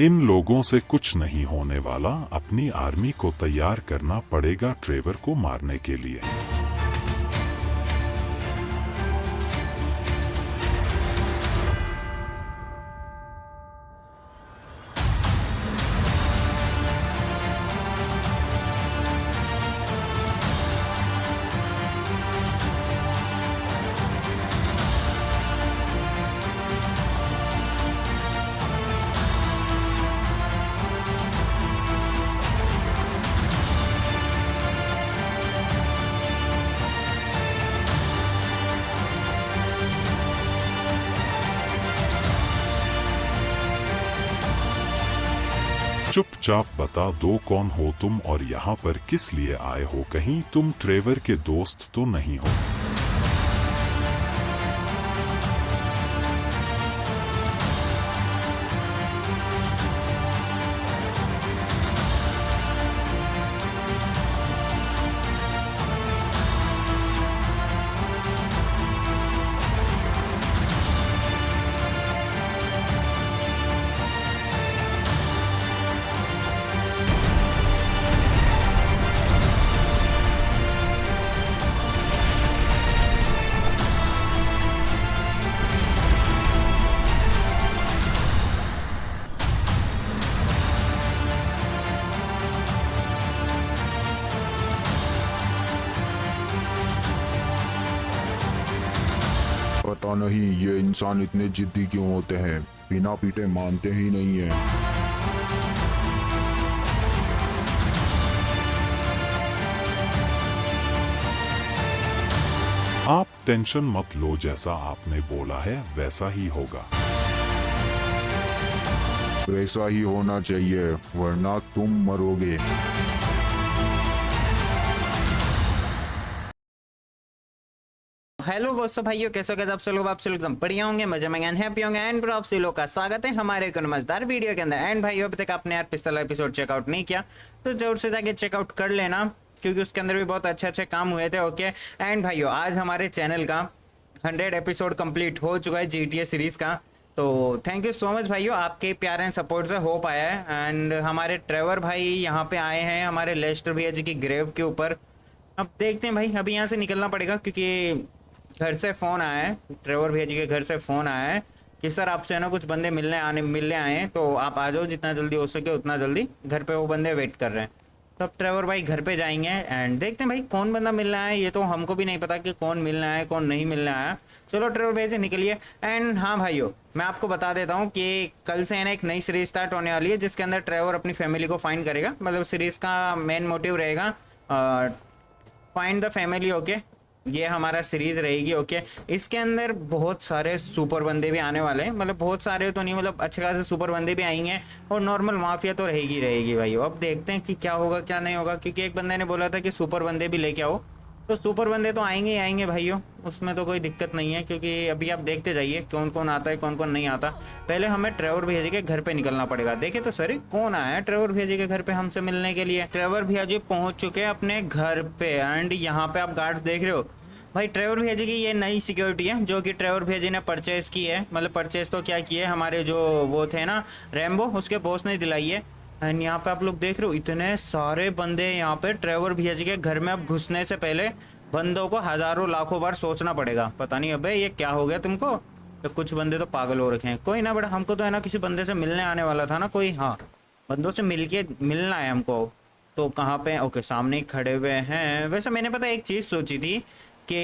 इन लोगों से कुछ नहीं होने वाला। अपनी आर्मी को तैयार करना पड़ेगा ट्रेवर को मारने के लिए। चुपचाप बता दो कौन हो तुम और यहाँ पर किस लिए आए हो। कहीं तुम ट्रेवर के दोस्त तो नहीं हो? पता नहीं ये इंसान इतने जिद्दी क्यों होते हैं, बिना पीटे मानते ही नहीं है। आप टेंशन मत लो, जैसा आपने बोला है वैसा ही होगा। वैसा ही होना चाहिए वरना तुम मरोगे। हेलो दोस्तों भाइयों, कैसे हो? आप सब लोग एकदम बढ़िया होंगे, मजे में एंड हैप्पी होंगे। एंड आप सभी लोग का स्वागत है हमारे एक मजेदार वीडियो के अंदर। एंड भाइयों, अभी तक आपने यार पिछला एपिसोड चेकआउट नहीं किया तो जरूर से जाके चेकआउट कर लेना, क्योंकि उसके अंदर भी बहुत अच्छे अच्छे काम हुए थे। ओके एंड भाइयों, आज हमारे चैनल का 100 एपिसोड कंप्लीट हो चुका है GTA सीरीज का। तो थैंक यू सो मच भाइयों, आपके प्यार एंड सपोर्ट से हो पाया है। एंड हमारे ट्रेवर भाई यहाँ पे आए हैं हमारे लेस्टर भैया जी की ग्रेव के ऊपर। अब देखते हैं भाई, अभी यहाँ से निकलना पड़ेगा क्योंकि घर से फ़ोन आया है, ट्रेवर भैया जी के घर से फ़ोन आया है कि सर आपसे है ना कुछ बंदे मिलने आए हैं, तो आप आ जाओ जितना जल्दी हो सके उतना जल्दी। घर पे वो बंदे वेट कर रहे हैं। तो अब ट्रेवर भाई घर पे जाएंगे एंड देखते हैं भाई कौन बंदा मिलने आया है। ये तो हमको भी नहीं पता कि कौन मिलने आया है कौन नहीं मिलने आया। चलो ट्रेवर भैया जी निकलिए। एंड हाँ भाइयों, मैं आपको बता देता हूँ कि कल से है ना एक नई सीरीज स्टार्ट होने वाली है, जिसके अंदर ट्रेवर अपनी फैमिली को फाइंड करेगा। मतलब सीरीज़ का मेन मोटिव रहेगा फाइंड द फैमिली। ओके, ये हमारा सीरीज रहेगी। ओके, इसके अंदर बहुत सारे सुपर बंदे भी आने वाले हैं, मतलब बहुत सारे तो नहीं, मतलब अच्छे खासे सुपर बंदे भी आएंगे और नॉर्मल माफिया तो रहेगी भाई। अब देखते हैं कि क्या होगा क्या नहीं होगा, क्योंकि एक बंदे ने बोला था कि सुपर बंदे भी लेके आओ, तो सुपर बंदे तो आएंगे ही आएंगे भाइयों, उसमें तो कोई दिक्कत नहीं है। क्योंकि अभी आप देखते जाइए कौन कौन आता है कौन कौन नहीं आता। पहले हमें ट्रेवर भैया जी के घर पे निकलना पड़ेगा। देखे तो सर कौन आया है ट्रेवर भैया जी के घर पे हमसे मिलने के लिए। ट्रेवर भैया जी पहुंच चुके हैं अपने घर पे। एंड यहाँ पे आप गार्ड्स देख रहे हो भाई, ट्रेवर भैया जी की ये नई सिक्योरिटी है जो कि ट्रेवर भैया जी ने परचेज की है। मतलब परचेज तो क्या किए, हमारे जो वो थे ना रैम्बो, उसके बॉस ने दिलाई है। एंड यहाँ पे आप लोग देख रहे हो इतने सारे बंदे यहाँ पे। ट्रेवर भैया जी के घर में अब घुसने से पहले बंदों को हजारों लाखों बार सोचना पड़ेगा। पता नहीं अबे ये क्या हो गया तुमको, तो कुछ बंदे तो पागल हो रखे हैं। कोई ना बेटा, हमको तो है ना किसी बंदे से मिलने आने वाला था ना कोई। हाँ, बंदों से मिलना है हमको। तो कहाँ पे? ओके, सामने ही खड़े हुए हैं। वैसे मैंने पता एक चीज़ सोची थी कि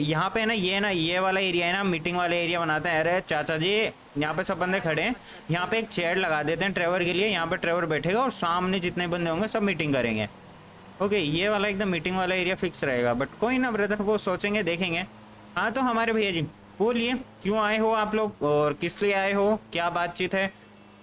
यहाँ पे ना ये वाला एरिया है ना, मीटिंग वाला एरिया बनाते हैं। अरे चाचा जी, यहाँ पे सब बंदे खड़े हैं, यहाँ पे एक चेयर लगा देते हैं ट्रेवर के लिए। यहाँ पे ट्रेवर बैठेगा और सामने जितने बंदे होंगे सब मीटिंग करेंगे। ओके, ये वाला एकदम मीटिंग वाला एरिया फिक्स रहेगा। बट कोई ना ब्रदर, वो सोचेंगे देखेंगे। हाँ तो हमारे भैया जी बोलिए, क्यों आए हो आप लोग और किस लिए आए हो, क्या बातचीत है?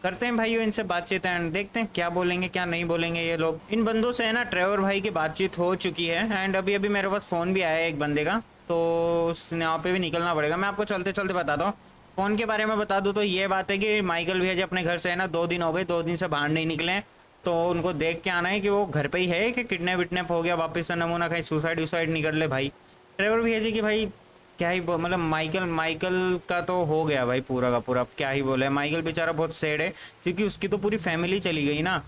करते हैं भाइयों इनसे बातचीत एंड देखते हैं क्या बोलेंगे क्या नहीं बोलेंगे ये लोग। इन बंदों से है ना ट्रेवर भाई की बातचीत हो चुकी है। एंड अभी अभी मेरे पास फ़ोन भी आया है एक बंदे का, तो उस यहाँ पे भी निकलना पड़ेगा। मैं आपको चलते चलते बताता हूँ। फ़ोन के बारे में बता दूँ तो ये बात है कि माइकल भैया जी अपने घर से है ना 2 दिन हो गए, 2 दिन से बाहर नहीं निकले हैं। तो उनको देख के आना है कि वो घर पे ही है कि किडनैप विडनैप हो गया वापस से, नमूना कहीं सुसाइड वुसाइड नहीं कर ले भाई। ट्रेवर भैया जी की भाई क्या ही मतलब माइकल का तो हो गया भाई पूरा का पूरा, अब क्या ही बोले। माइकल बेचारा बहुत सैड है क्योंकि उसकी तो पूरी फैमिली चली गई ना।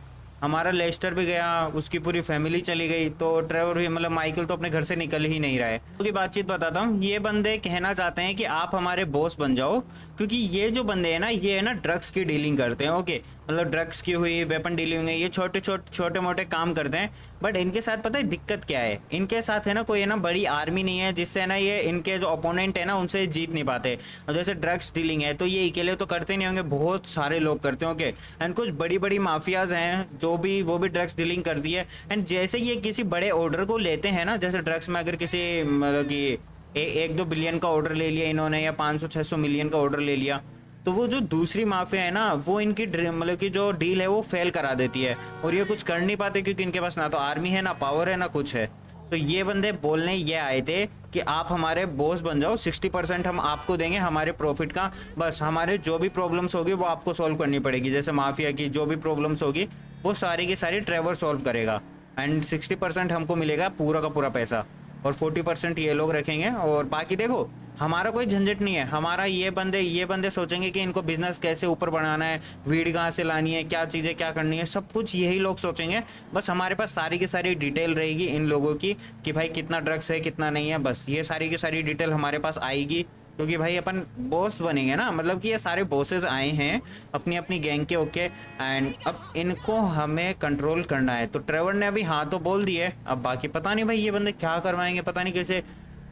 हमारा लेस्टर भी गया, उसकी पूरी फैमिली चली गई, तो ट्रेवर भी मतलब माइकल तो अपने घर से निकल ही नहीं रहा है। क्योंकि बातचीत बताता हूँ, ये बंदे कहना चाहते हैं कि आप हमारे बॉस बन जाओ, क्योंकि ये जो बंदे हैं ना, ये है ना ड्रग्स की डीलिंग करते हैं। ओके, मतलब ड्रग्स की हुई, वेपन डीलिंग है, ये छोटे मोटे काम करते हैं। बट इनके साथ पता है दिक्कत क्या है, इनके साथ है ना कोई है ना बड़ी आर्मी नहीं है, जिससे है ना ये इनके जो अपोनेंट है ना उनसे जीत नहीं पाते। और जैसे ड्रग्स डीलिंग है तो ये अकेले तो करते नहीं होंगे, बहुत सारे लोग करते होंगे। एंड कुछ बड़ी बड़ी माफियाज हैं जो भी वो भी ड्रग्स डीलिंग करती है। एंड जैसे ये किसी बड़े ऑर्डर को लेते हैं ना, जैसे ड्रग्स में अगर किसी मतलब कि 1-2 बिलियन का ऑर्डर ले लिया इन्होंने, या 500-600 मिलियन का ऑर्डर ले लिया, तो वो जो दूसरी माफिया है ना, वो इनकी मतलब कि जो डील है वो फेल करा देती है। और ये कुछ कर नहीं पाते क्योंकि इनके पास ना तो आर्मी है, ना पावर है, ना कुछ है। तो ये बंदे बोलने ये आए थे कि आप हमारे बॉस बन जाओ, 60% हम आपको देंगे हमारे प्रॉफिट का। बस हमारे जो भी प्रॉब्लम्स होगी वो आपको सॉल्व करनी पड़ेगी। जैसे माफिया की जो भी प्रॉब्लम्स होगी वो सारी की सारी ट्रेवर सॉल्व करेगा। एंड 60% हमको मिलेगा पूरा का पूरा पैसा, और 40% ये लोग रखेंगे। और बाकी देखो, हमारा कोई झंझट नहीं है। हमारा ये बंदे सोचेंगे कि इनको बिजनेस कैसे ऊपर बढ़ाना है, वीड कहाँ से लानी है, क्या चीज़ें क्या करनी है, सब कुछ यही लोग सोचेंगे। बस हमारे पास सारी की सारी डिटेल रहेगी इन लोगों की कि भाई कितना ड्रग्स है कितना नहीं है। बस ये सारी की सारी डिटेल हमारे पास आएगी, क्योंकि भाई अपन बॉस बनेंगे ना। मतलब कि ये सारे बॉसेस आए हैं अपनी अपनी गैंग के। ओके, एंड अब इनको हमें कंट्रोल करना है। तो ट्रेवर ने अभी हाँ तो बोल दिए, अब बाकी पता नहीं भाई ये बंदे क्या करवाएंगे, पता नहीं कैसे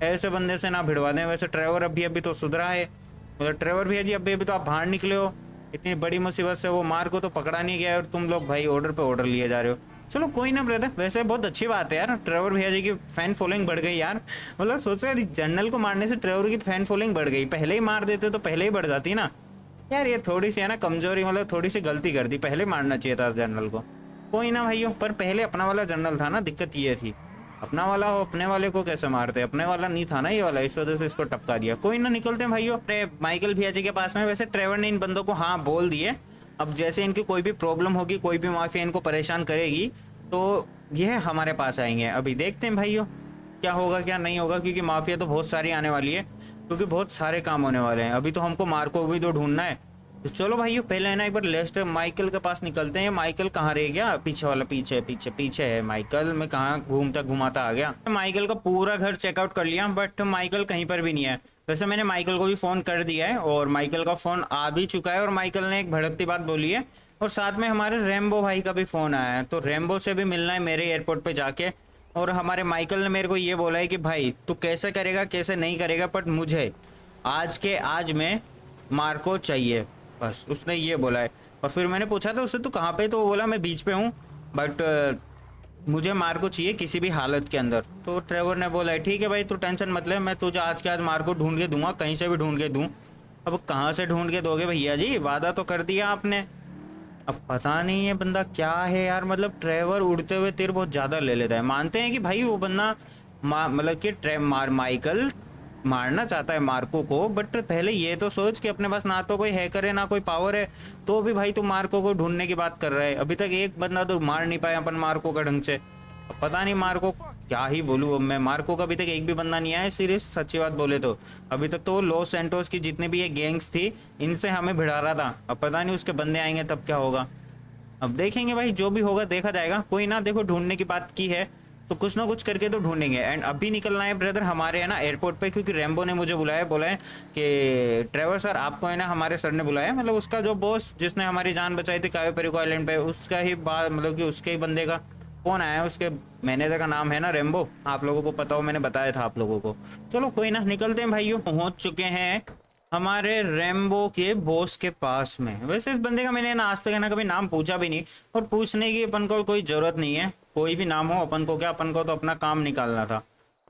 ऐसे बंदे से ना भिड़वा दें। वैसे ट्रेवर अभी तो सुधरा है, मतलब ट्रेवर भी है जी, अभी तो आप बाहर निकले हो इतनी बड़ी मुसीबत से, वो मार को तो पकड़ा नहीं गया और तुम लोग भाई ऑर्डर पे ऑर्डर लिए जा रहे हो। चलो कोई ना ब्रदर, वैसे बहुत अच्छी बात है यार, ट्रेवर भैया जी की फैन फॉलोइंग बढ़ गई यार। मतलब सोचो यार, जनरल को मारने से ट्रेवर की फैन फॉलोइंग बढ़ गई। पहले ही मार देते तो पहले ही बढ़ जाती ना यार। ये थोड़ी सी है ना कमजोरी, मतलब थोड़ी सी गलती कर दी, पहले मारना चाहिए था जनरल को। कोई ना भाइयों, पर पहले अपना वाला जनरल था ना, दिक्कत ये थी। अपना वाला हो, अपने वाले को कैसे मारते, अपने वाला नहीं था ना ये वाला, इस वजह से इसको टपका दिया। कोई ना, निकलते हैं भाइयों माइकल भैया जी के पास में। वैसे ट्रेवर ने इन बंदों को हाँ बोल दिए, अब जैसे इनकी कोई भी प्रॉब्लम होगी, कोई भी माफिया इनको परेशान करेगी, तो ये हमारे पास आएंगे। अभी देखते हैं भाइयों क्या होगा क्या नहीं होगा, क्योंकि माफिया तो बहुत सारी आने वाली है, क्योंकि बहुत सारे काम होने वाले हैं। अभी तो हमको मार्को भी तो ढूंढना है। तो चलो भाइयों, पहले है ना एक बार लेस्टर माइकल के पास निकलते हैं। माइकल कहाँ रह गया, पीछे वाला, पीछे है माइकल। मैं कहाँ घूमता घुमाता आ गया। माइकल का पूरा घर चेकआउट कर लिया, बट माइकल कहीं पर भी नहीं है। वैसे मैंने माइकल को भी फोन कर दिया है और माइकल का फोन आ भी चुका है, और माइकल ने एक भड़कती बात बोली है। और साथ में हमारे रेम्बो भाई का भी फोन आया है, तो रेम्बो से भी मिलना है मेरे एयरपोर्ट पे जाके। और हमारे माइकल ने मेरे को ये बोला है कि भाई तू कैसे करेगा कैसे नहीं करेगा, बट मुझे आज के आज में मार्को चाहिए, बस उसने ये बोला है। और फिर मैंने पूछा था उससे तू कहाँ पे, तो वो बोला मैं बीच पे हूँ, बट मुझे मार्को चाहिए किसी भी हालत के अंदर। तो ट्रेवर ने बोला है ठीक है भाई तू टेंशन मत ले, मैं तुझे आज के आज मार्को ढूंढ के दूंगा, कहीं से भी ढूंढ के दूँ। अब कहाँ से ढूंढ के दोगे भैया जी, वादा तो कर दिया आपने। अब पता नहीं ये बंदा क्या है यार, मतलब ट्रेवर उड़ते हुए तीर बहुत ज़्यादा ले लेता है। मानते हैं कि भाई वो बंदा मतलब कि माइकल मारना चाहता है मार्को को, बट पहले ये तो सोच कि अपने पास ना तो कोई हैकर है ना कोई पावर है, तो भी भाई तू मार्को को ढूंढने की बात कर रहा है। अभी तक एक बंदा तो मार नहीं पाया अपन मार्को का ढंग से। अब पता नहीं मार्को, क्या ही बोलूँ अब मैं, मार्को का अभी तक एक भी बंदा नहीं आया सीरियस, सच्ची बात बोले तो। अभी तक तो वो लॉस सैंटोस की जितनी भी ये गैंग्स थी इनसे हमें भिड़ा रहा था। अब पता नहीं उसके बंदे आएंगे तब क्या होगा, अब देखेंगे भाई, जो भी होगा देखा जाएगा। कोई ना, देखो ढूंढने की बात की है तो कुछ ना कुछ करके तो ढूंढेंगे। एंड अभी निकलना है ब्रदर हमारे है ना एयरपोर्ट पे, क्योंकि रेम्बो ने मुझे बुलाया, बोला है कि ट्रेवर सर आपको है ना हमारे सर ने बुलाया, मतलब उसका जो बॉस जिसने हमारी जान बचाई थी कायो पेरिको आइलैंड पे, उसका ही बात, मतलब कि उसके ही बंदे का फोन आया। उसके मैनेजर का नाम है ना रेम्बो, आप लोगों को पता हो, मैंने बताया था आप लोगों को। चलो कोई ना, निकलते हैं भाइयों। पहुंच चुके हैं हमारे रेम्बो के बॉस के पास में। वैसे इस बंदे का मैंने ना आज तक है ना कभी नाम पूछा भी नहीं, और पूछने की अपन को कोई जरूरत नहीं है। कोई भी नाम हो अपन को क्या, अपन को तो अपना काम निकालना था।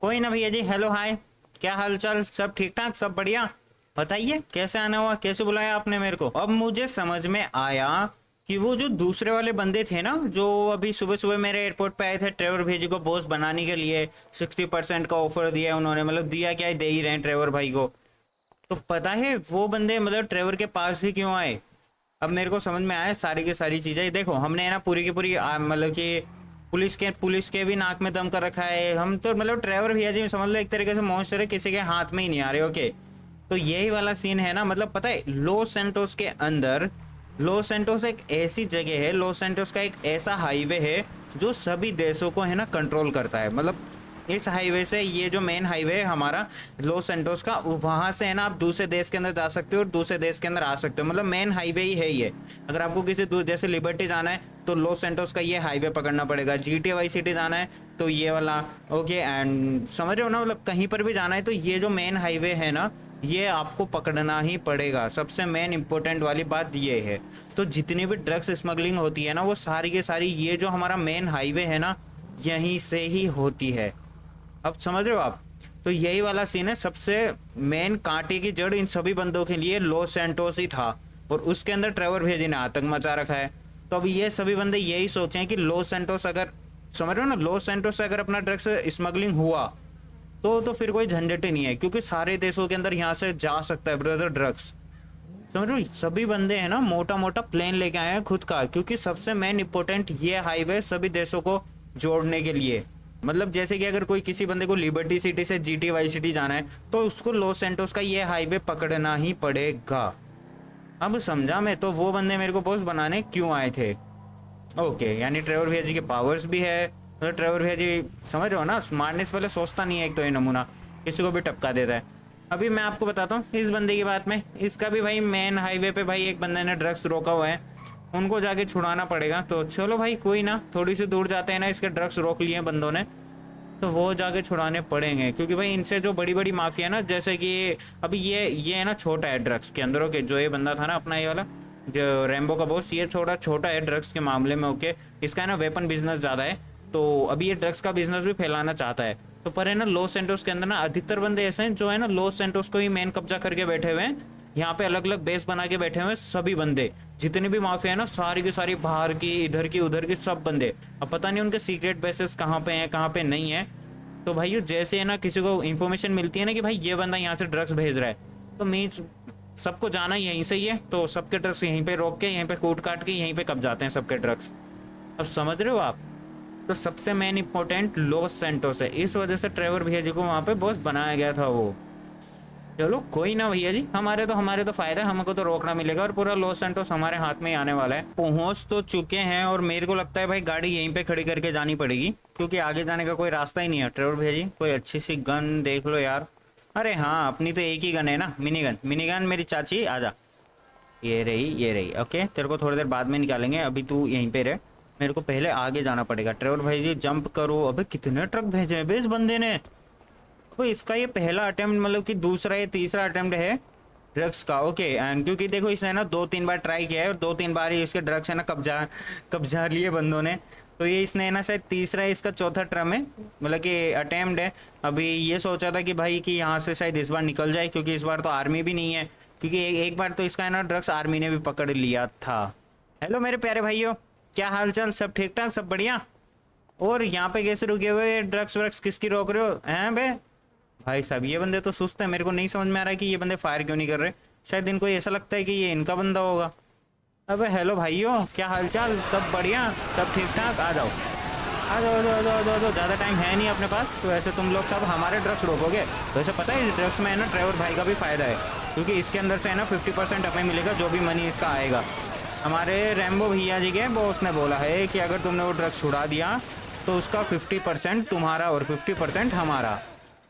कोई ना भैया जी, हेलो हाय, क्या हाल चाल, सब ठीक ठाक, सब बढ़िया। बताइए कैसे आना हुआ, कैसे बुलाया आपने मेरे को। अब मुझे समझ में आया कि वो जो दूसरे वाले बंदे थे ना, जो अभी सुबह सुबह मेरे एयरपोर्ट पे आए थे ट्रेवर भेजी को बॉस बनाने के लिए, 60% का ऑफर दिया उन्होंने, मतलब दिया क्या है, दे ही रहे हैं ट्रेवर भाई को। तो पता है वो बंदे मतलब ट्रेवर के पास ही क्यों आए। अब मेरे को समझ में आया सारी की सारी चीज़ें। देखो हमने है ना पूरी की पूरी मतलब कि पुलिस के भी नाक में दम कर रखा है। हम तो मतलब ट्रेवर भैया जी समझ लो एक तरीके से मॉन्स्टर है, किसी के हाथ में ही नहीं आ रहे। ओके, तो यही वाला सीन है ना। मतलब पता है लॉस सैंटोस के अंदर, लॉस सैंटोस एक ऐसी जगह है, लॉस सैंटोस का एक ऐसा हाईवे है जो सभी देशों को है ना कंट्रोल करता है। मतलब इस हाईवे से, ये जो मेन हाईवे है हमारा लॉस सैंटोस का, वहाँ से है ना आप दूसरे देश के अंदर जा सकते हो और दूसरे देश के अंदर आ सकते हो। मतलब मेन हाईवे ही है ये। अगर आपको किसी जैसे लिबर्टी जाना है तो लॉस सैंटोस का ये हाईवे पकड़ना पड़ेगा। GTA वाई सिटी जाना है तो ये वाला। ओके, एंड समझ रहे हो ना, मतलब कहीं पर भी जाना है तो ये जो मेन हाईवे है ना, ये आपको पकड़ना ही पड़ेगा। सबसे मेन इंपॉर्टेंट वाली बात ये है। तो जितनी भी ड्रग्स स्मगलिंग होती है ना, वो सारी की सारी ये जो हमारा मेन हाईवे है ना, यहीं से ही होती है। अब समझ रहे हो आप? तो यही वाला सीन है। सबसे मेन कांटे की जड़ इन सभी बंदों के लिए लॉस सैंटोस ही था, और उसके अंदर ट्रेवर भैया जी ने आतंक मचा रखा है। तो अब ये सभी बंदे यही सोचे हैं कि लॉस सैंटोस, अगर समझ रहे हो ना, लॉस सैंटोस से अगर अपना ड्रग्स स्मगलिंग हुआ तो फिर कोई झंझट ही नहीं है, क्योंकि सारे देशों के अंदर यहाँ से जा सकता है ब्रदर ड्रग्स। समझ रहे हो? सभी बंदे हैं ना मोटा मोटा प्लेन लेके आए हैं खुद का, क्योंकि सबसे मेन इंपॉर्टेंट ये हाईवे सभी देशों को जोड़ने के लिए। मतलब जैसे कि अगर कोई किसी बंदे को लिबर्टी सिटी से GTA वाई सिटी जाना है तो उसको लॉस सैंटोस का ये हाईवे पकड़ना ही पड़ेगा। अब समझा मैं। तो वो बंदे मेरे को बॉस बनाने क्यों आए थे। ओके, यानी ट्रेवर भैया जी के पावर्स भी है। मतलब ट्रेवर भैया जी समझ रहे हो ना, मारने से पहले सोचता नहीं है। एक तो ये नमूना किसी को भी टपका देता है। अभी मैं आपको बताता हूँ इस बंदे की बात में। इसका भी भाई मेन हाईवे पे भाई एक बंदे ने ड्रग्स रोका हुआ है, उनको जाके छुड़ाना पड़ेगा। तो चलो भाई कोई ना, थोड़ी सी दूर जाते हैं ना, इसके ड्रग्स रोक लिए बंदों ने, तो वो जाके छुड़ाने पड़ेंगे। क्योंकि भाई इनसे जो बड़ी बड़ी माफिया ना, जैसे कि अभी ये है ना, छोटा है ड्रग्स के अंदर। ओके, जो ये बंदा था ना अपना ये वाला जो रैम्बो का बॉस, ये थोड़ा छोटा है ड्रग्स के मामले में। ओके, इसका है ना वेपन बिजनेस ज़्यादा है, तो अभी ये ड्रग्स का बिजनेस भी फैलाना चाहता है। तो पर है ना लॉस सैंटोस के अंदर ना अधिकतर बंदे ऐसे हैं जो है ना लॉस सैंटोस को ही मेन कब्जा करके बैठे हुए हैं। यहाँ पे अलग अलग बेस बना के बैठे हुए हैं सभी बंदे, जितने भी माफिया है ना, सारी की सारी, बाहर की, इधर की, उधर की, सब बंदे। अब पता नहीं उनके सीक्रेट बेसेस कहाँ पे हैं, कहाँ पे नहीं है। तो भाई जैसे है ना किसी को इन्फॉर्मेशन मिलती है ना कि भाई ये बंदा यहाँ से ड्रग्स भेज रहा है, तो मीन्स सबको जाना यहीं से ही है। तो सबके ड्रग्स यहीं पे रोक के, यहीं पे कूट काट के, यहीं पे कब जाते हैं सबके ड्रग्स। अब समझ रहे हो आप? तो सबसे मेन इंपॉर्टेंट लॉस सैंटोस है। इस वजह से ट्रेवर भैया जी को वहाँ पे बॉस बनाया गया था वो। चलो कोई ना भैया जी, हमारे तो फायदा है, हमको तो रोकना मिलेगा और पूरा लॉस सैंटोस हमारे हाथ में ही आने वाला है। पहुंच तो चुके हैं और मेरे को लगता है भाई गाड़ी यहीं पे खड़ी करके जानी पड़ेगी, क्योंकि आगे जाने का कोई रास्ता ही नहीं है। ट्रेवर भैया जी कोई अच्छी सी गन देख लो यार। अरे हाँ, अपनी तो एक ही गन है ना, मिनी गन। मेरी चाची आजा, ये रही। ओके, तेरे को थोड़ी देर बाद में निकालेंगे, अभी तू यहीं पे रह। मेरे को पहले आगे जाना पड़ेगा। ट्रेवर भाई जी जंप करो। अबे कितने ट्रक भेजे हैं बे इस बंदे ने। तो इसका ये पहला अटेम्प्ट, मतलब कि दूसरा या तीसरा अटेम्प्ट है ड्रग्स का। ओके, एंड क्योंकि देखो इसने ना 2-3 बार ट्राई किया है और 2-3 बार ही इसके ड्रग्स है ना कब्जा लिए बंदों ने। तो ये इसने ना शायद तीसरा, इसका चौथा ट्रम है, मतलब कि अटेम्प्ट है। अभी ये सोचा था कि भाई कि यहाँ से शायद इस बार निकल जाए, क्योंकि इस बार तो आर्मी भी नहीं है। क्योंकि एक बार तो इसका है ना ड्रग्स आर्मी ने भी पकड़ लिया था। हेलो मेरे प्यारे भाइयों, क्या हाल चाल? सब ठीक ठाक, सब बढ़िया? और यहाँ पे कैसे रुके हुए? ड्रग्स व्रग्स किसकी रोक रहे हो हैं बे? भाई साहब ये बंदे तो सुस्त है। मेरे को नहीं समझ में आ रहा है कि ये बंदे फायर क्यों नहीं कर रहे। शायद इनको ऐसा लगता है कि ये इनका बंदा होगा। अबे हेलो भाइयों, क्या हाल चाल? सब बढ़िया, सब ठीक ठाक? आ जाओ आ जाओ आ जाओ आ जाओ आ जाओ। ज़्यादा टाइम है नहीं अपने पास, तो ऐसे तुम लोग सब हमारे ड्रग्स रोकोगे। तो ऐसे पता है इस ड्रग्स में है ना ड्राइवर भाई का भी फ़ायदा है, क्योंकि इसके अंदर से है ना 50% हमें मिलेगा, जो भी मनी इसका आएगा। हमारे रैम्बो भैया जी के बॉस ने बोला है कि अगर तुमने वो ड्रग्स छुड़ा दिया तो उसका 50% तुम्हारा और 50% हमारा।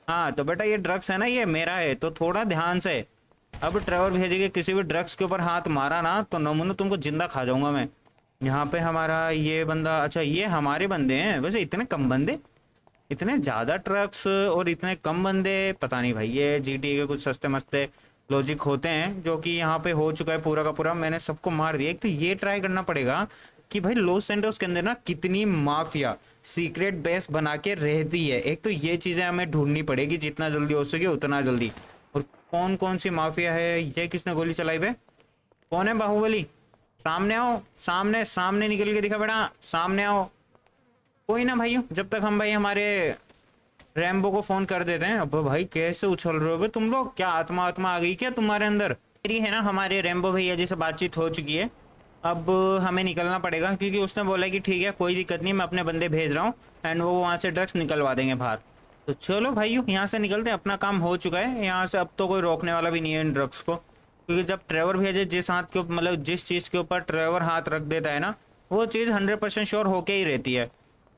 हाँ तो बेटा ये ड्रग्स है ना, ये मेरा है, तो थोड़ा ध्यान से। अब ट्रेवर भैया जी के किसी भी ड्रग्स के ऊपर हाथ मारा ना तो नमूना तुमको जिंदा खा जाऊंगा मैं। यहाँ पे हमारा ये बंदा, अच्छा ये हमारे बंदे हैं। वैसे इतने कम बंदे, इतने ज़्यादा ट्रक्स और इतने कम बंदे, पता नहीं भाई। ये GTA के कुछ सस्ते मस्ते लॉजिक होते हैं, जो कि यहाँ पे हो चुका है पूरा का पूरा। मैंने सबको मार दिया। एक तो ये ट्राई करना पड़ेगा कि भाई लॉस सैंटोस के अंदर ना कितनी माफिया सीक्रेट बेस बना के रहती है। एक तो ये चीज़ें हमें ढूंढनी पड़ेगी जितना जल्दी हो सके उतना जल्दी। और कौन कौन सी माफिया है? ये किसने गोली चलाई बे? कौन है बाहुबली? सामने आओ, सामने सामने निकल के दिखा बेटा, सामने आओ। कोई ना भाइयों, जब तक हम भाई हमारे रैम्बो को फोन कर देते हैं। अब भाई कैसे उछल रहे हो बे तुम लोग? क्या आत्मा आ गई क्या तुम्हारे अंदर? मेरी है ना हमारे रैम्बो भैया जी से बातचीत हो चुकी है। अब हमें निकलना पड़ेगा क्योंकि उसने बोला कि ठीक है कोई दिक्कत नहीं, मैं अपने बंदे भेज रहा हूँ एंड वो वहाँ से ड्रग्स निकलवा देंगे बाहर। तो चलो भाइयों यहाँ से निकलते हैं, अपना काम हो चुका है यहाँ से, अब तो कोई रोकने वाला भी नहीं है इन ड्रग्स को। क्योंकि जब ट्रेवर भेजे जिस हाथ के मतलब जिस चीज़ के ऊपर ट्रेवर हाथ रख देता है ना, वो चीज़ 100% श्योर होके ही रहती है।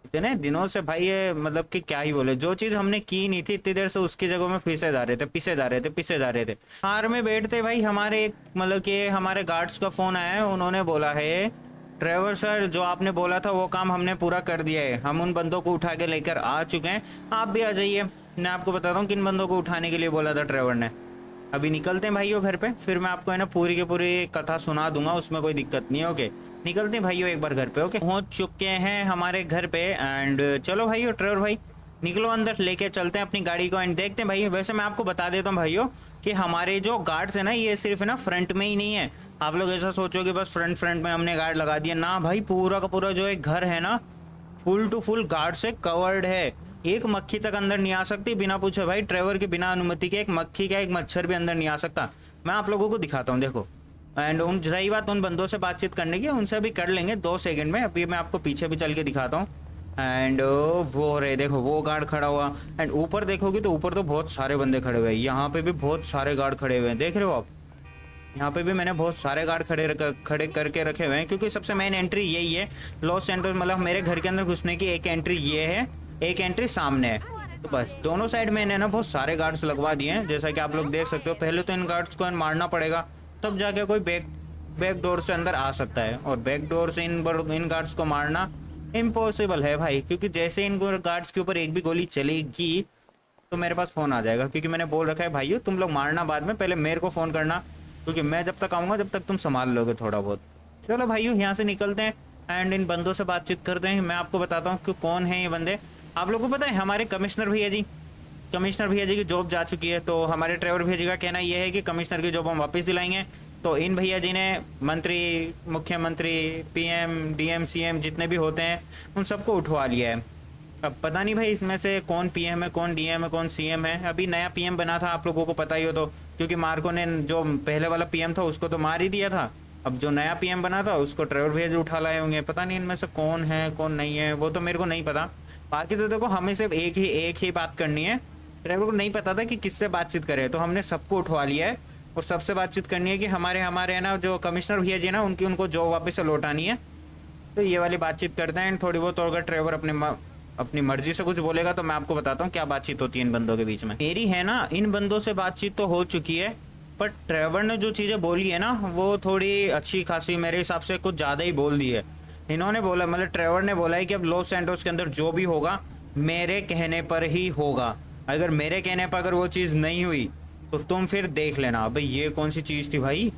इतने दिनों से भाई ये मतलब कि क्या ही बोले, जो चीज़ हमने की नहीं थी इतनी देर से उसकी जगह में पीछे जा रहे थे पीछे जा रहे थे। कार में बैठते भाई हमारे एक मतलब कि हमारे गार्ड्स का फ़ोन आया है, उन्होंने बोला है ड्राइवर सर जो आपने बोला था वो काम हमने पूरा कर दिया है, हम उन बंदों को उठा के लेकर आ चुके हैं, आप भी आ जाइए। मैं आपको बताता हूँ किन बंदों को उठाने के लिए बोला था ड्राइवर ने। अभी निकलते हैं भाइयों घर पे, फिर मैं आपको है ना पूरी की पूरी कथा सुना दूंगा, उसमें कोई दिक्कत नहीं है। ओके निकलते हैं भाइयों एक बार घर पे। ओके पहुंच चुके हैं हमारे घर पे एंड चलो भाइयों ड्राइवर भाई निकलो अंदर, लेके चलते हैं अपनी गाड़ी को एंड देखते हैं भाई। वैसे मैं आपको बता देता हूँ भाइयों कि हमारे जो गार्ड्स है ना ये सिर्फ है ना फ्रंट में ही नहीं है। आप लोग ऐसा सोचो कि बस फ्रंट में हमने गार्ड लगा दिया, ना भाई पूरा का पूरा जो एक घर है ना फुल टू फुल गार्ड से कवर्ड है। एक मक्खी तक अंदर नहीं आ सकती बिना पूछे भाई, ड्राइवर के बिना अनुमति के एक मक्खी का एक मच्छर भी अंदर नहीं आ सकता। मैं आप लोगों को दिखाता हूँ देखो। एंड उन रही बात उन बंदों से बातचीत करने की, उनसे भी कर लेंगे 2 सेकंड में। अभी मैं आपको पीछे भी चल के दिखाता हूँ। एंड वो रहे देखो वो गार्ड खड़ा हुआ एंड ऊपर देखोगे तो ऊपर तो बहुत सारे बंदे खड़े हुए हैं, यहाँ पे भी बहुत सारे गार्ड खड़े हुए हैं, देख रहे हो आप। यहाँ पे भी मैंने बहुत सारे गार्ड खड़े करके रखे हुए हैं क्योंकि सबसे मेन एंट्री यही है लॉस सैंटोस, मतलब मेरे घर के अंदर घुसने की एक एंट्री ये है, एक एंट्री सामने है। तो बस दोनों साइड में ना बहुत सारे गार्ड्स लगवा दिए हैं जैसा कि आप लोग देख सकते हो। पहले तो इन गार्ड्स को मारना पड़ेगा तब जाके कोई बैक डोर से अंदर आ सकता है, और बैक डोर से इन गार्ड्स को मारना इम्पॉसिबल है भाई, क्योंकि जैसे इन गार्ड्स के ऊपर एक भी गोली चलेगी तो मेरे पास फ़ोन आ जाएगा। क्योंकि मैंने बोल रखा है भाइयों तुम लोग मारना बाद में, पहले मेरे को फ़ोन करना, क्योंकि मैं जब तक आऊँगा जब तक तुम संभाल लोगे थोड़ा बहुत। चलो भाइयों यहाँ से निकलते हैं एंड इन बंदों से बातचीत करते हैं। मैं आपको बताता हूँ कि कौन है ये बंदे। आप लोगों को पता है हमारे कमिश्नर भैया जी की जॉब जा चुकी है, तो हमारे ड्राइवर भैया जी का कहना यह है कि कमिश्नर की जॉब हम वापस दिलाएंगे। तो इन भैया जी ने मंत्री, मुख्यमंत्री, पीएम, डीएम, सीएम जितने भी होते हैं उन सबको उठवा लिया है। अब पता नहीं भाई इसमें से कौन पीएम है, कौन डीएम है, कौन सीएम है। अभी नया पीएम बना था आप लोगों को पता ही हो, तो क्योंकि मार्को ने जो पहले वाला पीएम था उसको तो मार ही दिया था। अब जो नया पीएम बना था उसको ड्राइवर भैया जी उठा लाए होंगे, पता नहीं इनमें से कौन है कौन नहीं है वो तो मेरे को नहीं पता। बाकी तो देखो हमें सिर्फ एक ही बात करनी है। ड्राइवर को नहीं पता था कि किससे बातचीत करें, तो हमने सबको उठवा लिया है और सबसे बातचीत करनी है कि हमारे है ना जो कमिश्नर भैया जी ना उनको जॉब वापस से लौटानी है। तो ये वाली बातचीत करते हैं थोड़ी बहुत, और अगर ड्राइवर अपनी मर्जी से कुछ बोलेगा तो मैं आपको बताता हूँ क्या बातचीत होती है इन बंदों के बीच में। मेरी है ना इन बंदों से बातचीत तो हो चुकी है, बट ड्राइवर ने जो चीज़ें बोली है ना वो थोड़ी अच्छी खासी मेरे हिसाब से कुछ ज़्यादा ही बोल दी है। इन्होंने बोला मतलब ड्राइवर ने बोला है कि अब लॉस सैंटोस के अंदर जो भी होगा मेरे कहने पर ही होगा, अगर मेरे कहने पर अगर वो चीज़ नहीं हुई तो तुम फिर देख लेना। भाई ये कौन सी चीज़ थी भाई,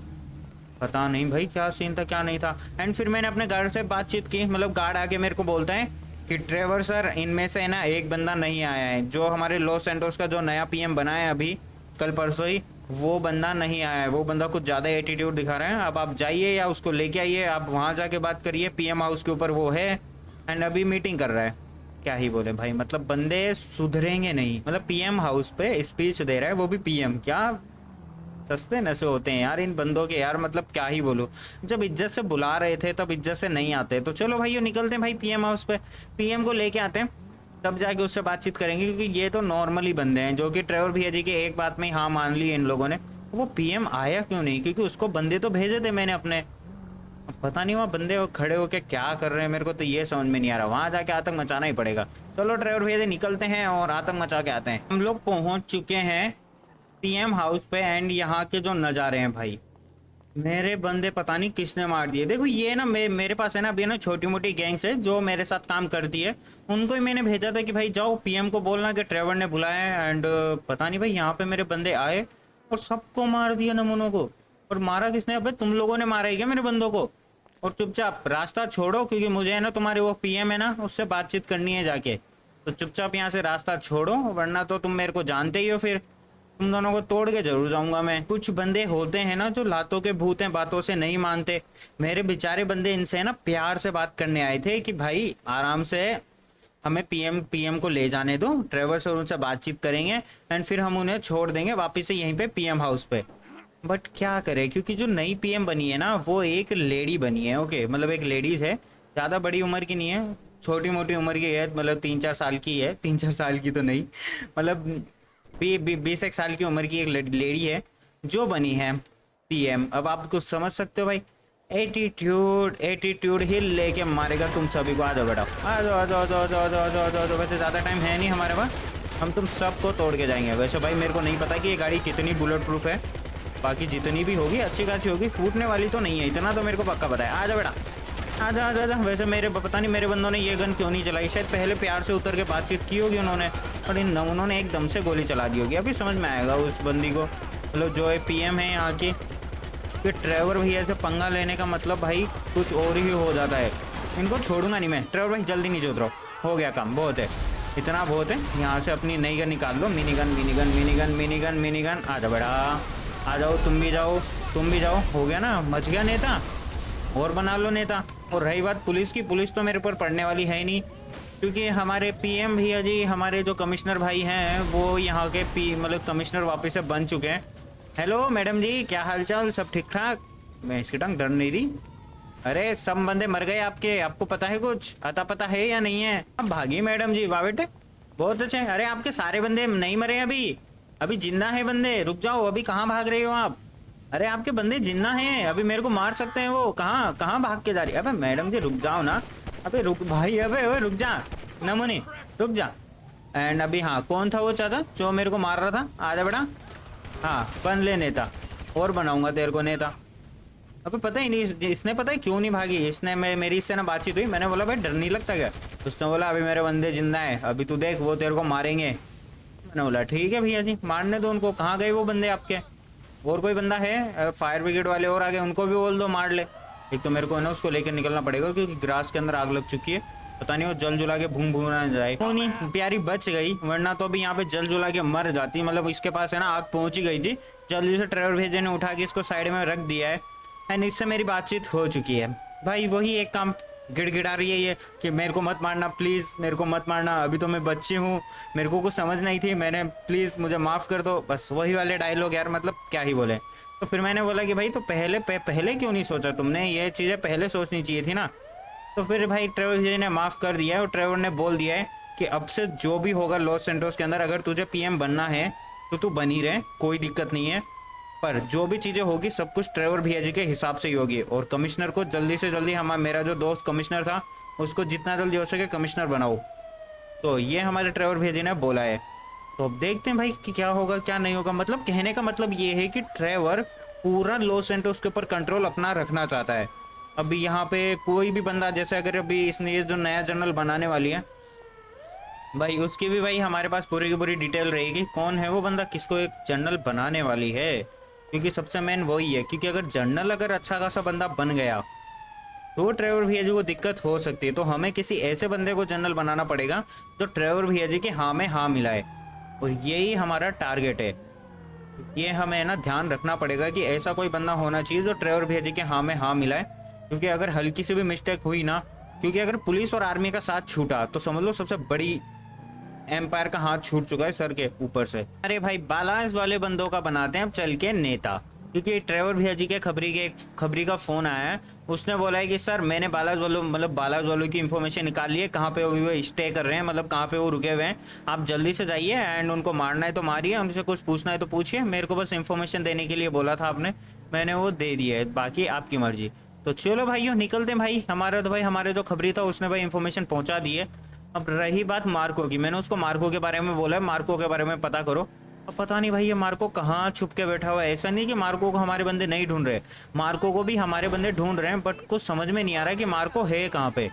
पता नहीं भाई क्या सीन था क्या नहीं था। एंड फिर मैंने अपने गार्ड से बातचीत की, मतलब गार्ड आके मेरे को बोलता है कि ड्राइवर सर इनमें से ना एक बंदा नहीं आया है, जो हमारे लॉस सैंटोस का जो नया पीएम बना है अभी कल परसों ही, वो बंदा नहीं आया है, वो बंदा कुछ ज़्यादा एटीट्यूड दिखा रहा है। अब आप जाइए या उसको लेके आइए, आप वहाँ जाके बात करिए, पीएम हाउस के ऊपर वो है एंड अभी मीटिंग कर रहा है। क्या ही बोले भाई, मतलब बंदे सुधरेंगे नहीं। मतलब पीएम हाउस पे स्पीच दे रहा है वो भी पीएम, क्या सस्ते नशे होते हैं यार इन बंदों के यार, मतलब क्या ही बोलूं। जब इज्जत से बुला रहे थे तब इज्जत से नहीं आते। तो चलो भाइयों निकलते हैं भाई पीएम हाउस पे, पीएम को लेके आते हैं तब जाके उससे बातचीत करेंगे, क्योंकि ये तो नॉर्मली बंदे हैं जो कि ड्राइवर भैया जी के एक बात में हाँ मान ली इन लोगों ने। वो पीएम आया क्यों नहीं, क्योंकि उसको बंदे तो भेजे थे मैंने अपने, पता नहीं वहाँ बंदे खड़े होके क्या कर रहे हैं मेरे को तो ये समझ में नहीं आ रहा। वहाँ जाके आतंक मचाना ही पड़ेगा। चलो ड्राइवर भैया जी निकलते हैं और आतंक मचा के आते हैं। हम लोग पहुँच चुके हैं पीएम हाउस पे एंड यहाँ के जो नज़ारे हैं भाई, मेरे बंदे पता नहीं किसने मार दिए। देखो ये ना मेरे पास है ना अभी ना छोटी मोटी गैंग्स है जो मेरे साथ काम करती है, उनको ही मैंने भेजा था कि भाई जाओ पीएम को बोलना कि ड्राइवर ने बुलाया है। एंड पता नहीं भाई यहाँ पे मेरे बंदे आए और सबको मार दिया नमूनों को। और मारा किसने, अबे तुम लोगों ने मारा है क्या मेरे बंदों को। और चुपचाप रास्ता छोड़ो, क्योंकि मुझे है ना तुम्हारे वो पीएम है ना उससे बातचीत करनी है जाके, तो चुपचाप यहाँ से रास्ता छोड़ो, वरना तो तुम मेरे को जानते ही हो, फिर तुम दोनों को तोड़ के जरूर जाऊंगा मैं। कुछ बंदे होते हैं ना जो लातों के भूत हैं, बातों से नहीं मानते। मेरे बेचारे बंदे इनसे ना प्यार से बात करने आए थे कि भाई आराम से हमें पीएम को ले जाने दो, ड्राइवर से उनसे बातचीत करेंगे एंड फिर हम उन्हें छोड़ देंगे वापस से यहीं पे पीएम हाउस पे। बट क्या करे, क्योंकि जो नई पीएम बनी है ना वो एक लेडी बनी है। ओके, मतलब एक लेडीज है, ज़्यादा बड़ी उम्र की नहीं है, छोटी मोटी उम्र की है, मतलब 3-4 साल की है। 3-4 साल की तो नहीं, मतलब 20 एक साल की उम्र की एक लेडी है जो बनी है पीएम। अब आप कुछ समझ सकते हो भाई, एटीट्यूड एटीट्यूड ही लेके मारेगा तुम सभी को। आ जाओ बेटा, आ जाओ आ जाओ आ जाओ आ जाओ आ जाओ आ जाओ आ जाओ। वैसे ज़्यादा टाइम है नहीं हमारे पास, हम तुम सबको तोड़ के जाएंगे। वैसे भाई मेरे को नहीं पता कि ये गाड़ी कितनी बुलेट प्रूफ है, बाकी जितनी भी होगी अच्छी खासी होगी, फूटने वाली तो नहीं है, इतना तो मेरे को पक्का पता है। आ जाओ बेटा, आ जाओ आ जाओ। वैसे मेरे पता नहीं मेरे बंदों ने ये गन क्यों नहीं चलाई, शायद पहले प्यार से उतर के बातचीत की होगी उन्होंने, और उन्होंने एकदम से गोली चला दी होगी। अभी समझ में आएगा उस बंदी को, मतलब जो है पीएम है यहाँ की, कि ट्रेवर भैया से पंगा लेने का मतलब भाई कुछ और ही हो जाता है। इनको छोड़ूंगा नहीं मैं। ट्रेवर भाई जल्दी नीचे उतरो, हो गया काम, बहुत है, इतना बहुत है। यहाँ से अपनी नई गन निकाल लो, mini gun mini gun mini gun mini gun mini gun. आ जाओ बेटा, आ जाओ, तुम भी जाओ तुम भी जाओ। हो गया ना, मच गया नेता, और बना लो नेता। और रही बात पुलिस की, पुलिस तो मेरे ऊपर पड़ने वाली है ही नहीं, क्योंकि हमारे पीएम भैया जी, हमारे जो कमिश्नर भाई हैं वो यहाँ के मतलब कमिश्नर वापस से बन चुके हैं। हेलो मैडम जी, क्या हालचाल, सब ठीक ठाक? मैं इसकी टंग डर नहीं रही। अरे सब बंदे मर गए आपके, आपको पता है कुछ, अता पता है या नहीं है? अब भागी मैडम जी, वाह बेटे बहुत अच्छे। अरे आपके सारे बंदे नहीं मरे अभी, अभी जिंदा है बंदे। रुक जाओ, अभी कहाँ भाग रहे हो आप? अरे आपके बंदे जिंदा हैं, अभी मेरे को मार सकते हैं वो। कहाँ कहाँ भाग के जा रही है? अबे मैडम जी रुक जाओ ना, अबे रुक भाई, अबे रुक जा नमूने, रुक जा। एंड अभी हाँ, कौन था वो चाचा जो मेरे को मार रहा था? आजा बेटा, हाँ बन ले नेता, और बनाऊंगा तेरे को नेता। अबे पता ही नहीं इसने पता है क्यों नहीं भागी। इसने मेरी इससे ना बातचीत हुई, मैंने बोला भाई डर नहीं लगता क्या? उसने बोला अभी मेरे बंदे जिंदा है, अभी तू देख वो तेरे को मारेंगे। मैंने बोला ठीक है भैया जी, मारने दो उनको। कहाँ गए वो बंदे आपके? और कोई बंदा है? फायर ब्रिगेड वाले और आगे, उनको भी बोल दो मार ले। एक तो मेरे को है ना उसको लेकर निकलना पड़ेगा, क्योंकि ग्रास के अंदर आग लग चुकी है, पता नहीं वो जल जुला के भूम भूम ना जाए। क्यों नहीं, प्यारी बच गई, वरना तो अभी यहाँ पे जल जुला के मर जाती। मतलब इसके पास है ना आग पहुंच ही गई थी। जल्दी से ट्रेवर भेजे ने उठा के इसको साइड में रख दिया है, एंड इससे मेरी बातचीत हो चुकी है। भाई वही एक काम गिड़गिड़ा रही है ये कि मेरे को मत मारना प्लीज़, मेरे को मत मारना, अभी तो मैं बच्ची हूँ, मेरे को कुछ समझ नहीं थी, मैंने प्लीज़ मुझे माफ़ कर दो। बस वही वाले डायलॉग यार, मतलब क्या ही बोले। तो फिर मैंने बोला कि भाई तो पहले क्यों नहीं सोचा तुमने, ये चीज़ें पहले सोचनी चाहिए थी ना। तो फिर भाई ट्रेवर जी ने माफ़ कर दिया है, और ट्रेवर ने बोल दिया है कि अब से जो भी होगा लॉस सेंटोस के अंदर, अगर तुझे पीएम बनना है तो तू बन ही रहे, कोई दिक्कत नहीं है, पर जो भी चीज़ें होगी सब कुछ ट्रेवर भैया जी के हिसाब से ही होगी। और कमिश्नर को जल्दी से जल्दी, मेरा जो दोस्त कमिश्नर था उसको जितना जल्दी हो सके कमिश्नर बनाओ। तो ये हमारे ट्रेवर भैया जी ने बोला है। तो अब देखते हैं भाई कि क्या होगा क्या नहीं होगा। मतलब कहने का मतलब ये है कि ट्रेवर पूरा लॉस सेंटोस के ऊपर कंट्रोल अपना रखना चाहता है। अभी यहाँ पे कोई भी बंदा, जैसे अगर अभी इसने ये जो नया जनरल बनाने वाली है भाई, उसकी भी भाई हमारे पास पूरी की पूरी डिटेल रहेगी, कौन है वो बंदा, किसको एक जनरल बनाने वाली है, क्योंकि सबसे मेन वही है। क्योंकि अगर जनरल अगर अच्छा खासा बंदा बन गया तो ट्रेवर भैया जी को दिक्कत हो सकती है। तो हमें किसी ऐसे बंदे को जनरल बनाना पड़ेगा जो ट्रेवर भैया जी के हाँ में हाँ मिलाए, और यही हमारा टारगेट है। ये हमें ना ध्यान रखना पड़ेगा कि ऐसा कोई बंदा होना चाहिए जो ट्रेवर भैया जी के हाँ में हाँ मिलाए। क्योंकि अगर हल्की सी भी मिस्टेक हुई ना, क्योंकि अगर पुलिस और आर्मी का साथ छूटा तो समझ लो सबसे बड़ी एम्पायर का हाथ छूट चुका है सर के ऊपर से। अरे भाई बालाज वाले बंदों का बनाते हैं अब चल के नेता, क्योंकि ट्रेवर भैया जी के खबरी का फोन आया है। उसने बोला है कि सर मैंने बालाज वालों की इन्फॉर्मेशन निकाल ली है, कहाँ पे वो स्टे कर रहे हैं, मतलब कहाँ पे वो रुके हुए हैं। आप जल्दी से जाइए एंड उनको मारना है तो मारिए, उनसे कुछ पूछना है तो पूछिए। मेरे को बस इन्फॉर्मेशन देने के लिए बोला था आपने, मैंने वो दे दिया है, बाकी आपकी मर्जी। तो चलो भाइयों निकलते हैं भाई। हमारे जो खबरी था उसने भाई इन्फॉर्मेशन पहुँचा दी है। अब रही बात मार्को की, मैंने उसको मार्को के बारे में बोला है, मार्को के बारे में पता करो। अब पता नहीं भाई ये मार्को कहाँ छुप के बैठा हुआ है। ऐसा नहीं कि मार्को को हमारे बंदे नहीं ढूंढ रहे, मार्को को भी हमारे बंदे ढूंढ रहे हैं, बट कुछ समझ में नहीं आ रहा है कि मार्को है कहाँ पे।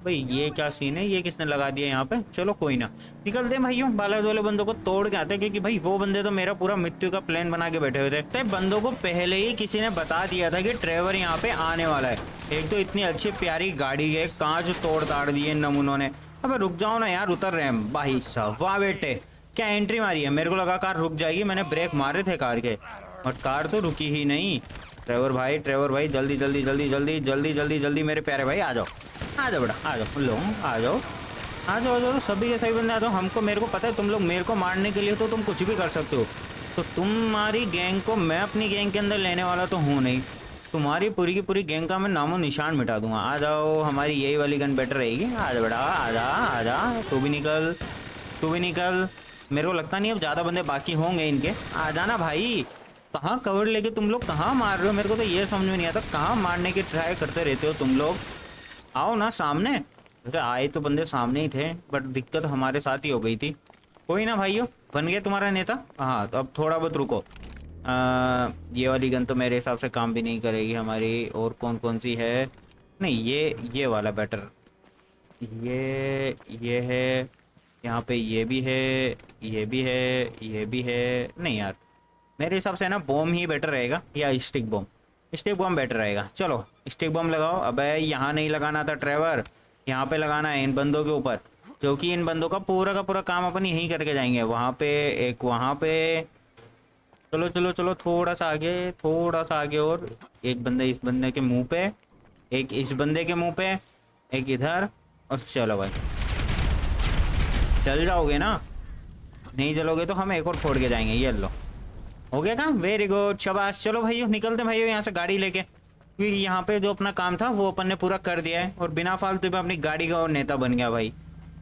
भाई ये क्या सीन है, ये किसने लगा दिया यहाँ पे। चलो कोई ना, निकलते हैं भाइयों, बालाज वाले बंदों को तोड़ के आते हैं, क्योंकि भाई वो बंदे तो मेरा पूरा मृत्यु का प्लान बना के बैठे हुए थे। तो बंदों को पहले ही किसी ने बता दिया था कि ट्रेवर यहाँ पे आने वाला है। एक तो इतनी अच्छी प्यारी गाड़ी है, कांच तोड़ ताड़ दिए नमूनों ने। अबे रुक जाओ ना यार, उतर रहे हैं भाई साहब। वाह बेटे क्या एंट्री मारी है, मेरे को लगा कार रुक जाएगी, मैंने ब्रेक मारे थे कार के, बट कार तो रुकी ही नहीं। ट्रेवर भाई जल्दी जल्दी जल्दी जल्दी जल्दी जल्दी जल्दी मेरे प्यारे भाई आ जाओ बेटा, आ जाओ लो, आ जाओ सभी के सभी बंदे आ जाओ। मेरे को पता है तुम लोग मेरे को मारने के लिए तो तुम कुछ भी कर सकते हो, तो तुम्हारी गैंग को मैं अपनी गैंग के अंदर लेने वाला तो हूँ नहीं। तुम्हारी पूरी की पूरी गैंग का मैं नामो निशान मिटा दूंगा। आ जाओ, हमारी यही वाली गन बेटर रहेगी। आ जा बेटा, आजा आजा, तू भी निकल, तू भी निकल। मेरे को लगता नहीं अब ज़्यादा बंदे बाकी होंगे इनके। आ जाना भाई। कहाँ कवर लेके तुम लोग कहाँ मार रहे हो? मेरे को तो ये समझ में नहीं आता, कहाँ मारने की ट्राई करते रहते हो तुम लोग। आओ ना सामने। वैसे आए तो बंदे सामने ही थे, बट दिक्कत हमारे साथ ही हो गई थी। कोई ना भाइयों, बन गया तुम्हारा नेता। हाँ, तो अब थोड़ा बहुत रुको। ये वाली गन तो मेरे हिसाब से काम भी नहीं करेगी हमारी। और कौन कौन सी है? नहीं, ये वाला बेटर। ये है, यहाँ पे ये भी है, ये भी है, ये भी है। नहीं यार, मेरे हिसाब से ना बॉम्ब ही बेटर रहेगा, या stick bomb. Stick bomb better रहेगा। चलो स्टिक बॉम्ब लगाओ। अबे यहाँ नहीं लगाना था ट्रेवर, यहाँ पे लगाना है इन बंदों के ऊपर, क्योंकि इन बंदों का पूरा काम अपन यहीं करके जाएंगे। वहाँ पे एक, वहाँ पे। चलो चलो चलो, थोड़ा सा आगे, थोड़ा सा आगे। और एक बंदे इस बंदे के मुंह पे, एक इस बंदे के मुंह पे, एक इधर। और चलो भाई, चल जाओगे ना? नहीं चलोगे तो हम एक और फोड़ के जाएंगे। ये लो, हो गया काम। वेरी गुड, शाबाश। चलो भाइयों, निकलते भाइयों यहाँ से गाड़ी लेके, क्योंकि यहाँ पे जो अपना काम था वो अपन ने पूरा कर दिया है। और बिना फालतू में अपनी गाड़ी का और नेता बन गया भाई।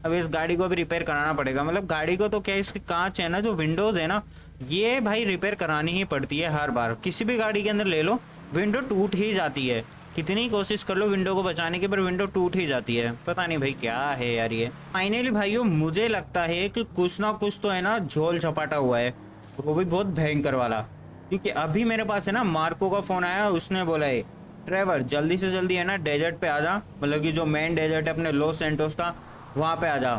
अब इस गाड़ी को भी रिपेयर कराना पड़ेगा। मतलब गाड़ी को तो क्या, इसके कांच है ना, जो विंडोज है ना, ये भाई रिपेयर करानी ही पड़ती है हर बार। किसी भी गाड़ी के अंदर ले लो, विंडो टूट ही जाती है। कितनी कोशिश कर लो विंडो को बचाने की, पर विंडो टूट ही जाती है। पता नहीं भाई क्या है यार ये। फाइनली भाइयों, मुझे लगता है कि कुछ ना कुछ तो है ना झोल झपाटा हुआ है, वो भी बहुत भयंकर वाला। क्योंकि अभी मेरे पास है ना मार्को का फोन आया। उसने बोला है, ट्रेवर जल्दी से जल्दी है ना डेजर्ट पे आ जा, मतलब कि जो मेन डेजर्ट है अपने लॉस सैंटोस का, वहाँ पे आ जा।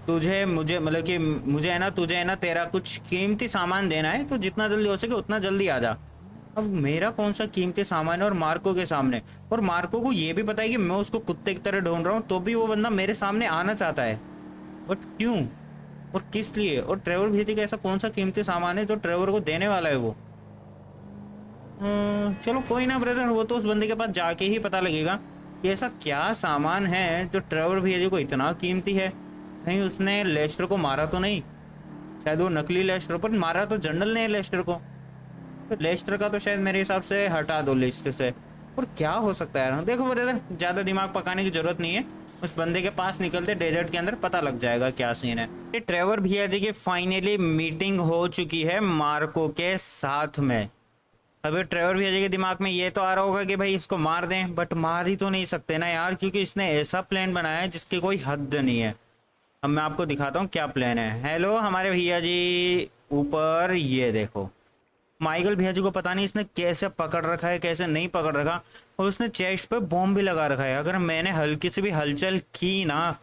तुझे मुझे मतलब कि मुझे है ना, तुझे है ना तेरा कुछ कीमती सामान देना है, तो जितना जल्दी हो सके उतना जल्दी आ जा। अब मेरा कौन सा कीमती सामान है और मार्को के सामने? और मार्को को ये भी पता है कि मैं उसको कुत्ते की तरह ढूंढ रहा हूँ, तो भी वो बंदा मेरे सामने आना चाहता है। बट क्यों और किस लिए? और ट्रेवर भेजी का ऐसा कौन सा कीमती सामान है जो ट्रेवर को देने वाला है वो? चलो कोई ना ब्रदर, वो तो उस बंदे के पास जाके ही पता लगेगा कि ऐसा क्या सामान है जो ट्रेवर भेजी को इतना कीमती है। कहीं उसने लेस्टर को मारा तो नहीं? शायद वो नकली लेस्टर, पर मारा तो जनरल ने लेस्टर को। तो लेस्टर का तो शायद मेरे हिसाब से हटा दो लिस्ट से। और क्या हो सकता है यार? देखो ब्रदर, ज़्यादा दिमाग पकाने की जरूरत नहीं है। उस बंदे के पास निकलते डेजर्ट के अंदर पता लग जाएगा क्या सीन है। ये ट्रेवर भैया जी की फाइनली मीटिंग हो चुकी है मार्को के साथ में। अभी ट्रेवर भैया जी के दिमाग में ये तो आ रहा होगा कि भाई इसको मार दें, बट मार ही तो नहीं सकते ना यार, क्योंकि इसने ऐसा प्लान बनाया है जिसकी कोई हद नहीं है। अब मैं आपको दिखाता हूँ क्या प्लान है। हेलो हमारे भैया जी ऊपर, ये देखो माइकल भैया जी को पता नहीं इसने कैसे पकड़ रखा है, कैसे नहीं पकड़ रखा। और उसने चेस्ट पे बॉम्ब भी लगा रखा है। अगर मैंने हल्की सी भी हलचल की ना,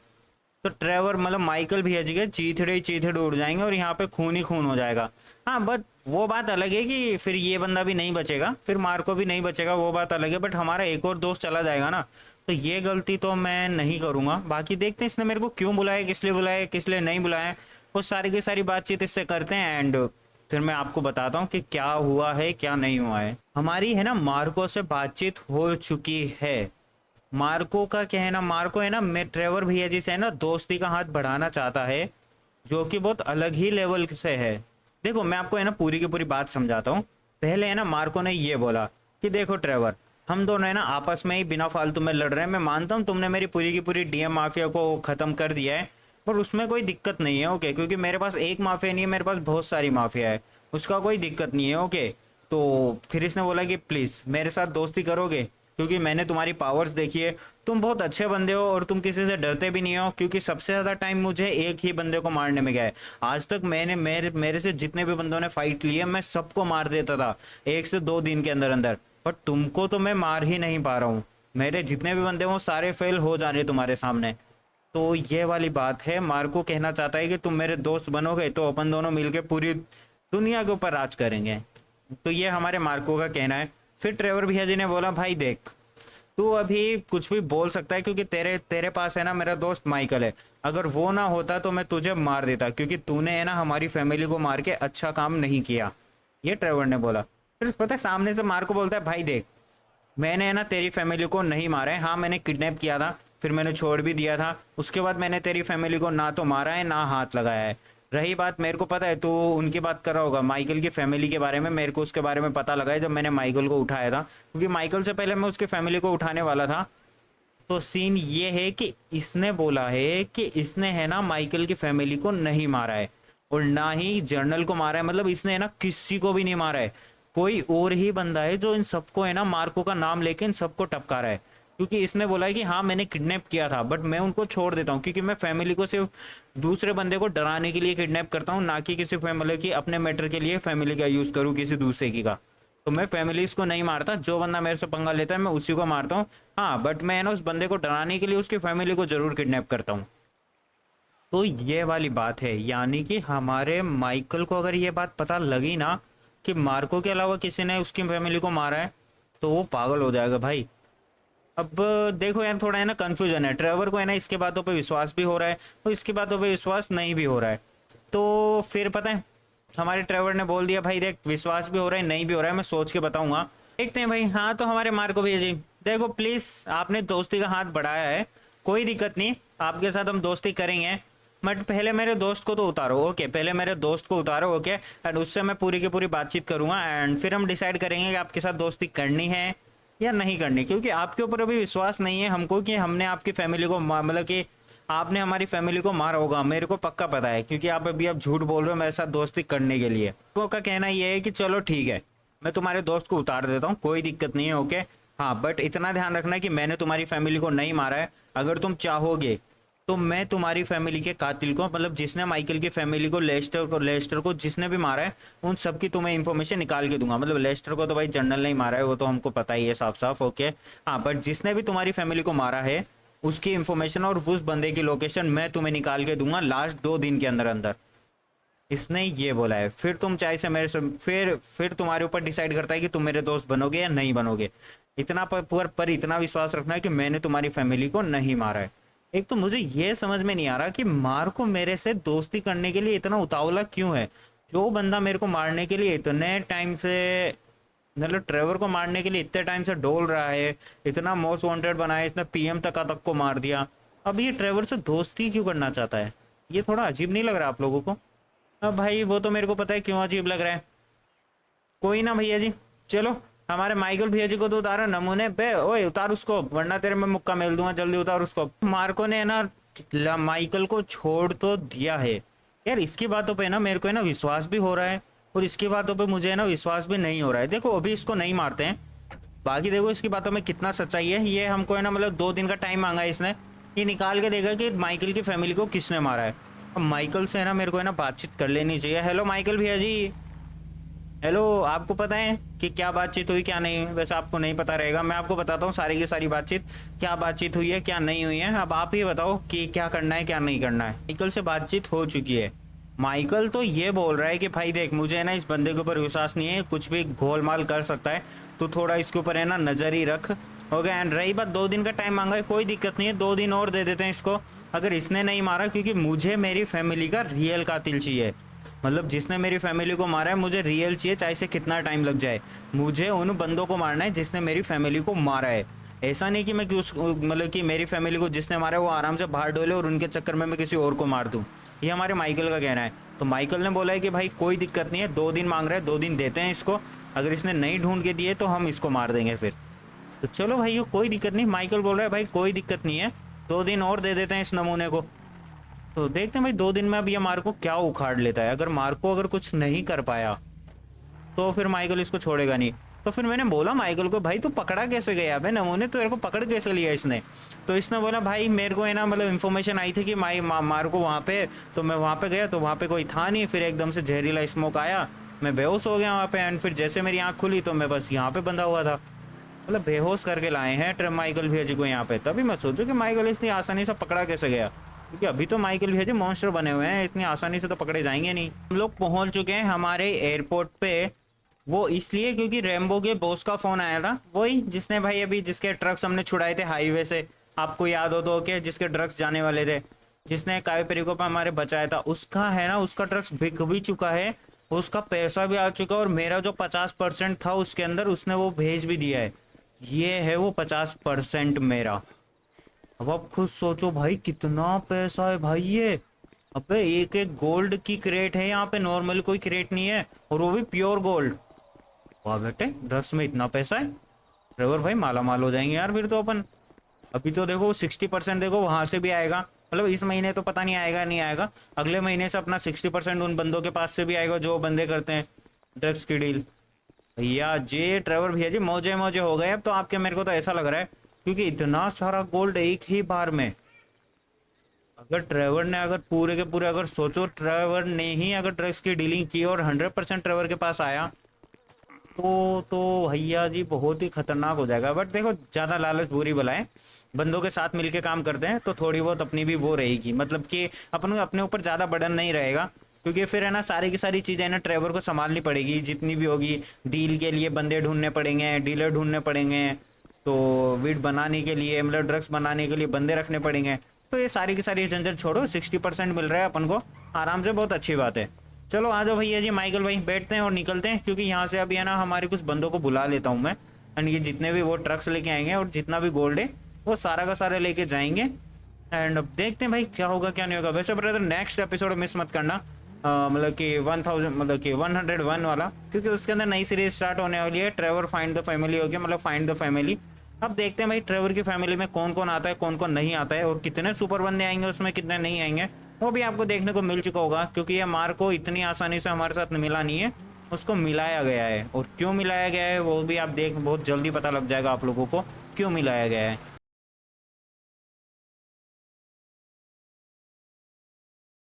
तो ट्रेवर मतलब माइकल भैया जी के चीथड़े उड़ जाएंगे और यहाँ पे खून ही खून हो जाएगा। हाँ, बट वो बात अलग है कि फिर ये बंदा भी नहीं बचेगा, फिर मार्को भी नहीं बचेगा, वो बात अलग है। बट हमारा एक और दोस्त चला जाएगा ना, तो ये गलती तो मैं नहीं करूँगा। बाकी देखते हैं इसने मेरे को क्यों बुलाया, किस लिए बुलाया, किस लिए नहीं बुलाया। वो सारी की सारी बातचीत इससे करते हैं, एंड फिर मैं आपको बताता हूँ कि क्या हुआ है क्या नहीं हुआ है। हमारी है ना मार्को से बातचीत हो चुकी है। मार्को का क्या है ना, मार्को है ना मैं ट्रेवर भैया जी से है ना दोस्ती का हाथ बढ़ाना चाहता है, जो कि बहुत अलग ही लेवल से है। देखो मैं आपको है ना पूरी की पूरी बात समझाता हूँ। पहले है ना मार्को ने ये बोला कि देखो ट्रेवर, हम दोनों है ना आपस में ही बिना फालतू में लड़ रहे हैं। मैं मानता हूँ तुमने मेरी पूरी की पूरी डीएम माफिया को ख़त्म कर दिया है, पर उसमें कोई दिक्कत नहीं है, ओके। क्योंकि मेरे पास एक माफिया नहीं है, मेरे पास बहुत सारी माफिया है, उसका कोई दिक्कत नहीं है, ओके। तो फिर इसने बोला कि प्लीज़ मेरे साथ दोस्ती करोगे, क्योंकि मैंने तुम्हारी पावर्स देखी है, तुम बहुत अच्छे बंदे हो और तुम किसी से डरते भी नहीं हो। क्योंकि सबसे ज़्यादा टाइम मुझे एक ही बंदे को मारने में गया है। आज तक मैंने मेरे से जितने भी बंदों ने फाइट ली है, मैं सबको मार देता था 1 से 2 दिन के अंदर अंदर। बट तुमको तो मैं मार ही नहीं पा रहा हूँ। मेरे जितने भी बंदे वो सारे फेल हो जा रहे तुम्हारे सामने। तो ये वाली बात है। मार्को कहना चाहता है कि तुम मेरे दोस्त बनोगे तो अपन दोनों मिलके पूरी दुनिया के ऊपर राज करेंगे। तो ये हमारे मार्को का कहना है। फिर ट्रेवर भैया जी ने बोला भाई देख, तू अभी कुछ भी बोल सकता है, क्योंकि तेरे पास है ना मेरा दोस्त माइकल है। अगर वो ना होता तो मैं तुझे मार देता, क्योंकि तूने है ना हमारी फैमिली को मार के अच्छा काम नहीं किया। ये ट्रेवर ने बोला। फिर पता है सामने से मार्को बोलता है भाई देख, मैंने है ना तेरी फैमिली को नहीं मारा है। हाँ मैंने किडनैप किया था, फिर मैंने छोड़ भी दिया था। उसके बाद मैंने तेरी फैमिली को ना तो मारा है ना हाथ लगाया है। रही बात, मेरे को पता है तू उनकी बात कर रहा होगा, माइकल की फैमिली के बारे में। मेरे को उसके बारे में पता लगा है जब मैंने माइकल को उठाया था, क्योंकि माइकल से पहले मैं उसकी फैमिली को उठाने वाला था। तो सीन ये है कि इसने बोला है कि इसने है ना माइकल की फैमिली को नहीं मारा है और ना ही जर्नल को मारा है। मतलब इसने है ना किसी को भी नहीं मारा है, कोई और ही बंदा है जो इन सबको है ना मार्को का नाम लेके इन सबको टपका रहा है। क्योंकि इसने बोला है कि हाँ मैंने किडनैप किया था, बट मैं उनको छोड़ देता हूँ क्योंकि मैं फैमिली को सिर्फ दूसरे बंदे को डराने के लिए किडनैप करता हूँ, ना कि किसी फैमिली की अपने मैटर के लिए फैमिली का यूज़ करूँ किसी दूसरे की का। तो मैं फैमिलीज को नहीं मारता, जो बंदा मेरे से पंगा लेता है मैं उसी को मारता हूँ। हाँ बट मैं ना उस बंदे को डराने के लिए उसकी फैमिली को जरूर किडनैप करता हूँ। तो ये वाली बात है, यानी कि हमारे माइकल को अगर ये बात पता लगी ना कि मार्को के अलावा किसी ने उसकी फैमिली को मारा है तो वो पागल हो जाएगा भाई। अब देखो यार, थोड़ा है ना कंफ्यूजन है। ट्रेवर को है ना इसके बातों पे विश्वास भी हो रहा है और इसकी बातों पे विश्वास नहीं भी हो रहा है। तो फिर पता है हमारे ट्रेवर ने बोल दिया भाई देख, विश्वास भी हो रहा है नहीं भी हो रहा है, मैं सोच के बताऊंगा। देखते हैं भाई। हाँ तो हमारे मार्को भैया जी देखो प्लीज, आपने दोस्ती का हाथ बढ़ाया है, कोई दिक्कत नहीं, आपके साथ हम दोस्ती करेंगे, बट पहले मेरे दोस्त को तो उतारो। ओके, पहले मेरे दोस्त को उतारो। ओके, एंड उससे मैं पूरी की पूरी बातचीत करूंगा एंड फिर हम डिसाइड करेंगे कि आपके साथ दोस्ती करनी है या नहीं करनी। क्योंकि आपके ऊपर अभी विश्वास नहीं है हमको कि हमने आपकी फैमिली को मतलब कि आपने हमारी फैमिली को मारा होगा, मेरे को पक्का पता है। क्योंकि आप अभी आप झूठ बोल रहे हो मेरे साथ दोस्ती करने के लिए। तो का कहना ये है कि चलो ठीक है, मैं तुम्हारे दोस्त को उतार देता हूँ, कोई दिक्कत नहीं है। ओके हाँ, बट इतना ध्यान रखना कि मैंने तुम्हारी फैमिली को नहीं मारा है। अगर तुम चाहोगे तो मैं तुम्हारी फैमिली के कातिल को, मतलब जिसने माइकल की फैमिली को, लेस्टर को जिसने भी मारा है, उन सब की तुम्हें इन्फॉर्मेशन निकाल के दूंगा। मतलब लेस्टर को तो भाई जनरल नहीं मारा है, वो तो हमको पता ही है साफ साफ। ओके हाँ, बट जिसने भी तुम्हारी फैमिली को मारा है उसकी इन्फॉर्मेशन और उस बंदे की लोकेशन मैं तुम्हें निकाल के दूंगा लास्ट 2 दिन के अंदर अंदर। इसने ये बोला है। फिर तुम चाहे से मेरे से फिर तुम्हारे ऊपर डिसाइड करता है कि तुम मेरे दोस्त बनोगे या नहीं बनोगे। इतना पर इतना विश्वास रखना है कि मैंने तुम्हारी फैमिली को नहीं मारा है। एक तो मुझे ये समझ में नहीं आ रहा कि मार्को मेरे से दोस्ती करने के लिए इतना उतावला क्यों है। जो बंदा मेरे को मारने के लिए इतने टाइम से, मतलब ट्रेवर को मारने के लिए इतने टाइम से डोल रहा है, इतना मोस्ट वांटेड बनाया, इसने पीएम तक को मार दिया, अब ये ट्रेवर से दोस्ती क्यों करना चाहता है? ये थोड़ा अजीब नहीं लग रहा आप लोगों को? अब भाई वो तो मेरे को पता है क्यों अजीब लग रहा है। कोई ना भैया जी, चलो हमारे माइकल भैया जी को तो उतारो नमूने पे। ओए उतार उसको, वरना तेरे में मुक्का मेल दूंगा, जल्दी उतार उसको। मार्को ने ना माइकल को छोड़ तो दिया है यार, इसकी बातों पे ना मेरे को है ना विश्वास भी हो रहा है और इसकी बातों पे मुझे है ना विश्वास भी नहीं हो रहा है। देखो अभी इसको नहीं मारते हैं, बाकी देखो इसकी बातों में कितना सच्चाई है। ये हमको है ना मतलब 2 दिन का टाइम मांगा है इसने, ये निकाल के देगा कि माइकल की फैमिली को किसने मारा है। अब माइकल से है ना मेरे को है ना बातचीत कर लेनी चाहिए। हेलो माइकल भैया जी, हेलो, आपको पता है कि क्या बातचीत हुई क्या नहीं? वैसे आपको नहीं पता रहेगा, मैं आपको बताता हूँ सारी की सारी बातचीत, क्या बातचीत हुई है क्या नहीं हुई है। अब आप ही बताओ कि क्या करना है क्या नहीं करना है। माइकल से बातचीत हो चुकी है। माइकल तो ये बोल रहा है कि भाई देख, मुझे है ना इस बंदे के ऊपर विश्वास नहीं है, कुछ भी गोलमाल कर सकता है, तो थोड़ा इसके ऊपर है ना नजर ही रख। हो गया। एंड रही बात 2 दिन का टाइम मांगा है, कोई दिक्कत नहीं है, 2 दिन और दे देते हैं इसको अगर इसने नहीं मारा। क्योंकि मुझे मेरी फैमिली का रियल कातिल चाहिए, मतलब जिसने मेरी फैमिली को मारा है मुझे रियल चाहिए, चाहे से कितना टाइम लग जाए। मुझे उन बंदों को मारना है जिसने मेरी फैमिली को मारा है। ऐसा नहीं कि मैं मतलब कि मेरी फैमिली को जिसने मारा है वो आराम से बाहर डोले और उनके चक्कर में मैं किसी और को मार दूँ। ये हमारे माइकल का कहना है। तो माइकल ने बोला है कि भाई कोई दिक्कत नहीं है, 2 दिन मांग रहा है, 2 दिन देते हैं इसको, अगर इसने नहीं ढूंढ के दिए तो हम इसको मार देंगे फिर। तो चलो भाई कोई दिक्कत नहीं, माइकल बोल रहा है भाई कोई दिक्कत नहीं है, 2 दिन और दे देते हैं इस नमूने को। तो देखते हैं भाई 2 दिन में अब ये मार्को क्या उखाड़ लेता है। अगर मार्को अगर कुछ नहीं कर पाया तो फिर माइकल इसको छोड़ेगा नहीं। तो फिर मैंने बोला माइकल को, भाई तू पकड़ा कैसे गया भाई नमूने, तो तेरे को पकड़ कैसे लिया इसने? तो इसने बोला भाई मेरे को है ना मतलब इन्फॉर्मेशन आई थी कि मार्को वहाँ पे, तो मैं वहाँ पे गया तो वहाँ पे कोई था नहीं, फिर एकदम से जहरीला स्मोक आया, मैं बेहोश हो गया वहाँ पे। एंड फिर जैसे मेरी आँख खुली तो मैं बस यहाँ पे बंधा हुआ था, मतलब बेहोश करके लाए हैं माइकल भैया जी को यहाँ पे। तभी मैं सोचूं कि माइकल इतनी आसानी से पकड़ा कैसे गया, क्योंकि अभी तो माइकल भैया जी मॉन्स्टर बने हुए हैं, इतनी आसानी से तो पकड़े जाएंगे नहीं। हम लोग पहुंच चुके हैं हमारे एयरपोर्ट पे, वो इसलिए क्योंकि रैम्बो के बॉस का फोन आया था, वही जिसने भाई अभी जिसके ट्रक्स हमने छुड़ाए थे हाईवे से, आपको याद हो तो कि जिसके ड्रग्स जाने वाले थे, जिसने कावे पेरिको पे हमारे बचाया था, उसका है ना उसका ट्रक्स बिक भी चुका है, उसका पैसा भी आ चुका है, और मेरा जो 50% था उसके अंदर उसने वो भेज भी दिया है। ये है वो 50% मेरा। अब आप खुद सोचो भाई कितना पैसा है भाई ये, अबे एक एक गोल्ड की क्रेट है यहाँ पे, नॉर्मल कोई क्रेट नहीं है, और वो भी प्योर गोल्ड। वाह बेटे, 10 में इतना पैसा है। ट्रेवर भाई माला माल हो जाएंगे यार फिर तो अपन। अभी तो देखो 60% देखो वहां से भी आएगा, मतलब इस महीने तो पता नहीं आएगा नहीं आएगा, अगले महीने से अपना 60% उन बंदों के पास से भी आएगा जो बंदे करते हैं ड्रग्स की डील। भैया जी, ट्रेवर भैया जी मौजे मौजे हो गए अब तो आपके, मेरे को तो ऐसा लग रहा है, क्योंकि इतना सारा गोल्ड एक ही बार में। अगर ट्रेवर ने अगर पूरे के पूरे, अगर सोचो ट्रेवर ने ही अगर ड्रग्स की डीलिंग की और 100% ट्रेवर के पास आया तो भैया जी बहुत ही खतरनाक हो जाएगा। बट देखो ज़्यादा लालच बुरी बला है, बंदों के साथ मिलके काम करते हैं तो थोड़ी बहुत अपनी भी वो रहेगी, मतलब कि अपन अपने ऊपर ज़्यादा बर्डन नहीं रहेगा, क्योंकि फिर है ना सारी की सारी चीज़ें ना ट्रेवर को संभालनी पड़ेगी जितनी भी होगी। डील के लिए बंदे ढूंढने पड़ेंगे, डीलर ढूंढने पड़ेंगे, तो वीड बनाने के लिए मतलब ड्रग्स बनाने के लिए बंदे रखने पड़ेंगे। तो ये सारी की सारी झंझट छोड़ो, 60% मिल रहा है अपन को आराम से, बहुत अच्छी बात है। चलो आ जाओ भैया जी, माइकल भाई बैठते हैं और निकलते हैं, क्योंकि यहाँ से अभी है ना हमारे कुछ बंदों को बुला लेता हूँ मैं, एंड ये जितने भी वो ट्रक्स लेके आएंगे और जितना भी गोल्ड है वो सारा का सारा लेके जाएंगे। एंड अब देखते हैं भाई क्या होगा क्या नहीं होगा। वैसे ब्रदर नेक्स्ट एपिसोड मिस मत करना, मतलब कि 1000 मतलब कि 101 वाला, क्योंकि उसके अंदर नई सीरीज स्टार्ट होने वाली है। ट्रेवर फाइंड द फैमिली हो गया, मतलब फाइंड द फैमिली। अब देखते हैं भाई ट्रेवर की फैमिली में कौन कौन आता है कौन कौन नहीं आता है, और कितने सुपर बंदे आएंगे उसमें, कितने नहीं आएंगे, वो भी आपको देखने को मिल चुका होगा, क्योंकि ये मार्को इतनी आसानी से हमारे साथ मिला नहीं है, उसको मिलाया गया है। और क्यों मिलाया गया है वो भी आप देख, बहुत जल्दी पता लग जाएगा आप लोगों को क्यों मिलाया गया है।